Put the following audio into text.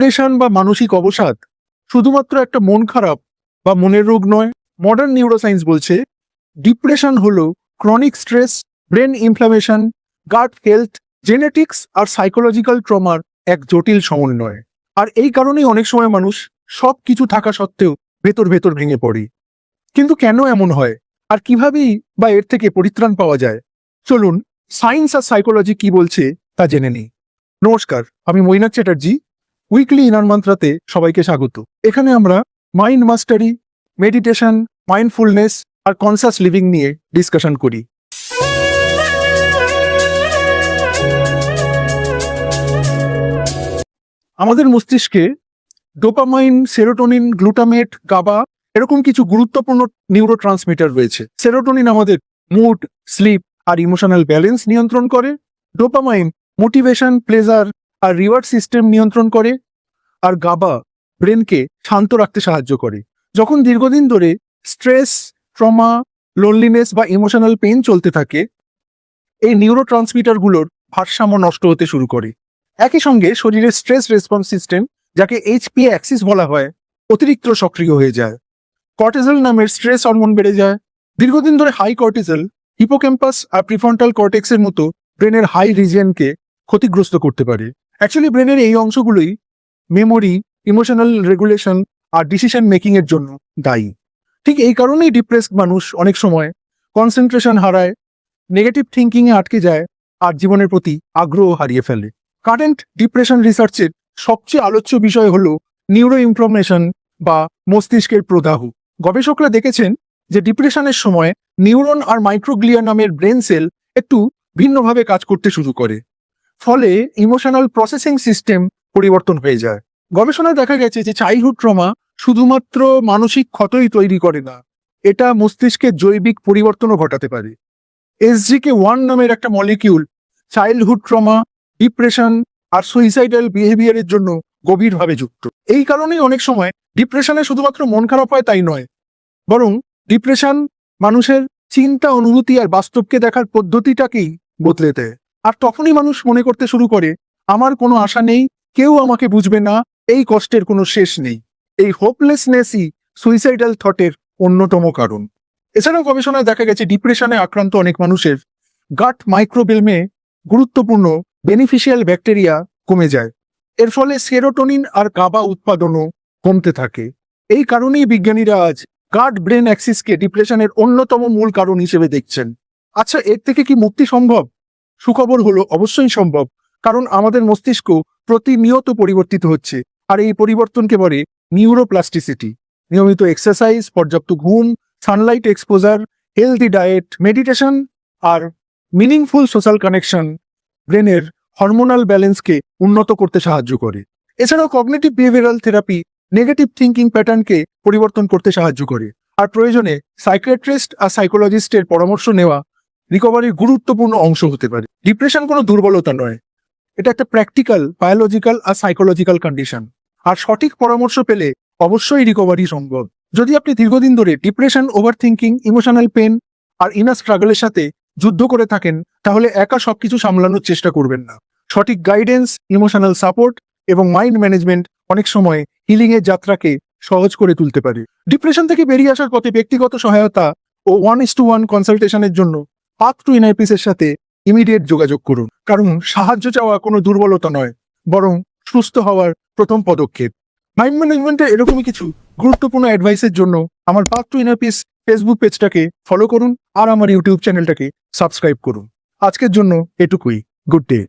Depression বা মানসিক অবসাদ শুধুমাত্র একটা মন খারাপ বা মনের রোগ নয়। মডার্ন নিউরোসায়েন্স বলছে ডিপ্রেশন হলো chronic stress, brain inflammation, gut health, genetics আর সাইকোলজিক্যাল ট্রমার এক জটিল সমন্বয়। আর এই কারণেই অনেক সময় মানুষ সব কিছু থাকা সত্ত্বেও ভেতর ভেতর ভেঙে পড়ে। কিন্তু কেন এমন হয় আর কিভাবেই বা এর থেকে পরিত্রাণ পাওয়া যায়, চলুন সায়েন্স আর সাইকোলজি কি বলছে তা জেনে নিই। নমস্কার, আমি মৈনাক চ্যাটার্জি। উইকলি ইনার মান্ত্রাতে সবাইকে স্বাগত। এখানে আমরা মাইন্ড মাস্টারি, মেডিটেশন, মাইন্ডফুলনেস আর কনসাস লিভিং নিয়ে ডিসকাশন করি। আমাদের মস্তিষ্কে ডোপামাইন, সেরোটোনিন, গ্লুটামেট, গাবা এরকম কিছু গুরুত্বপূর্ণ নিউরো ট্রান্সমিটার রয়েছে। সেরোটোনিন আমাদের মুড, স্লিপ আর ইমোশনাল ব্যালেন্স নিয়ন্ত্রণ করে। ডোপামাইন মোটিভেশন, প্লেজার আর রিওয়ার্ড সিস্টেম নিয়ন্ত্রণ করে। আর গাবা ব্রেনকে শান্ত রাখতে সাহায্য করে। যখন দীর্ঘদিন ধরে স্ট্রেস, ট্রমা, লোনলিনেস বা ইমোশনাল পেইন চলতে থাকে, এই নিউরো ট্রান্সমিটারগুলোর ভারসাম্য নষ্ট হতে শুরু করে। একই সঙ্গে শরীরের স্ট্রেস রেসপন্স সিস্টেম, যাকে এইচপি অ্যাক্সিস বলা হয়, অতিরিক্ত সক্রিয় হয়ে যায়। কর্টিসল নামের স্ট্রেস হরমোন বেড়ে যায়। দীর্ঘদিন ধরে হাই কর্টিসল হিপোক্যাম্পাস আর প্রিফ্রন্টাল কর্টেক্সের মতো ব্রেনের হাই রিজিয়নকে ক্ষতিগ্রস্ত করতে পারে। অ্যাকচুয়ালি ব্রেনের এই অংশগুলোই মেমোরি, ইমোশনাল রেগুলেশন আর ডিসিশন মেকিং এর জন্য দায়ী। ঠিক এই কারণেই ডিপ্রেসড মানুষ অনেক সময় কনসেন্ট্রেশন হারায়, নেগেটিভ থিঙ্কিং এ আটকে যায় আর জীবনের প্রতি আগ্রহ হারিয়ে ফেলে। কারেন্ট ডিপ্রেশন রিসার্চের সবচেয়ে আলোচ্য বিষয় হলো নিউরো ইনফ্লামেশন বা মস্তিষ্কের প্রদাহ। গবেষকরা দেখেছেন যে ডিপ্রেশনের সময় নিউরন আর মাইক্রোগ্লিয়া নামের ব্রেন সেল একটু ভিন্নভাবে কাজ করতে শুরু করে। ফলে ইমোশনাল প্রসেসিং সিস্টেম পরিবর্তন হয়ে যায়। গবেষণায় দেখা গেছে যে চাইল্ডহুড ট্রমা শুধুমাত্র মানসিক ক্ষতই তৈরি করে না, এটা মস্তিষ্কের জৈবিক পরিবর্তনও ঘটাতে পারে। SGK1 নামের একটা মলিকিউল চাইল্ডহুড ট্রমা, ডিপ্রেশন আর সুইসাইডাল বিহেভিয়ারের জন্য গভীরভাবে যুক্ত। এই কারণেই অনেক সময় ডিপ্রেশনে শুধুমাত্র মন খারাপ হয় তাই নয়, বরং ডিপ্রেশন মানুষের চিন্তা, অনুভূতি আর বাস্তবকে দেখার পদ্ধতিটাকেই বদলে দেয়। আর তখনই মানুষ মনে করতে শুরু করে, আমার কোনো আশা নেই, কেউ আমাকে বুঝবে না, এই কষ্টের কোনো শেষ নেই। এই হোপলেসনেসই সুইসাইডাল থটের অন্যতম কারণ। এছাড়াও গবেষণায় দেখা গেছে ডিপ্রেশনে আক্রান্ত অনেক মানুষের গাট মাইক্রোবিয়ামে গুরুত্বপূর্ণ বেনিফিশিয়াল ব্যাকটেরিয়া কমে যায়। এর ফলে সেরোটোনিন আর গাবা উৎপাদনও কমতে থাকে। এই কারণেই বিজ্ঞানীরা আজ গাট ব্রেন অ্যাক্সিসকে ডিপ্রেশনের অন্যতম মূল কারণ হিসেবে দেখছেন। আচ্ছা, এর থেকে কি মুক্তি সম্ভব? সুখবর হলো অবশ্যই সম্ভব, কারণ আমাদের মস্তিষ্ক প্রতিনিয়ত পরিবর্তিত হচ্ছে। আর এই পরিবর্তনকে বলে নিউরোপ্লাস্টিসিটি। নিয়মিত এক্সারসাইজ, পর্যাপ্ত ঘুম, sunlight exposure, healthy diet, meditation আর মিনিংফুল সোশ্যাল কানেকশন ব্রেনের হরমোনাল ব্যালেন্সকে উন্নত করতে সাহায্য করে। এছাড়াও cognitive behavioural therapy negative thinking প্যাটার্নকে পরিবর্তন করতে সাহায্য করে। আর প্রয়োজনে সাইকিয়াট্রিস্ট আর সাইকোলজিস্টের পরামর্শ নেওয়া রিকভারির গুরুত্বপূর্ণ অংশ হতে পারে। ডিপ্রেশন কোনো দুর্বলতা নয়, এটা একটা প্র্যাকটিক্যাল, বায়োলজিক্যাল আর সাইকোলজিক্যাল কন্ডিশন। আর সঠিক পরামর্শ পেলে অবশ্যই রিকভারি সম্ভব। যদি আপনি দীর্ঘদিন ধরে depression, overthinking, emotional pain আর ইনার স্ট্রাগলের সাথে যুদ্ধ করে থাকেন, তাহলে একা সবকিছু সামলানোর চেষ্টা করবেন না। সঠিক গাইডেন্স, ইমোশনাল সাপোর্ট এবং মাইন্ড ম্যানেজমেন্ট অনেক সময় হিলিং এর যাত্রাকে সহজ করে তুলতে পারে। ডিপ্রেশন থেকে বেরিয়ে আসার পথে ব্যক্তিগত সহায়তা ও 1:1 কনসালটেশনের জন্য পাথ টু ইনার পিসের সাথে ইমিডিয়েট যোগাযোগ করুন। কারণ সাহায্য চাওয়া কোনো দুর্বলতা নয়, বরং সুস্থ হওয়ার প্রথম পদক্ষেপ। মাইন্ড ম্যানেজমেন্টের এরকমই কিছু গুরুত্বপূর্ণ অ্যাডভাইসের জন্য আমার path to inner piece Facebook পেজটাকে ফলো করুন আর আমার ইউটিউব চ্যানেলটাকে সাবস্ক্রাইব করুন। আজকের জন্য এটুকুই। Good day.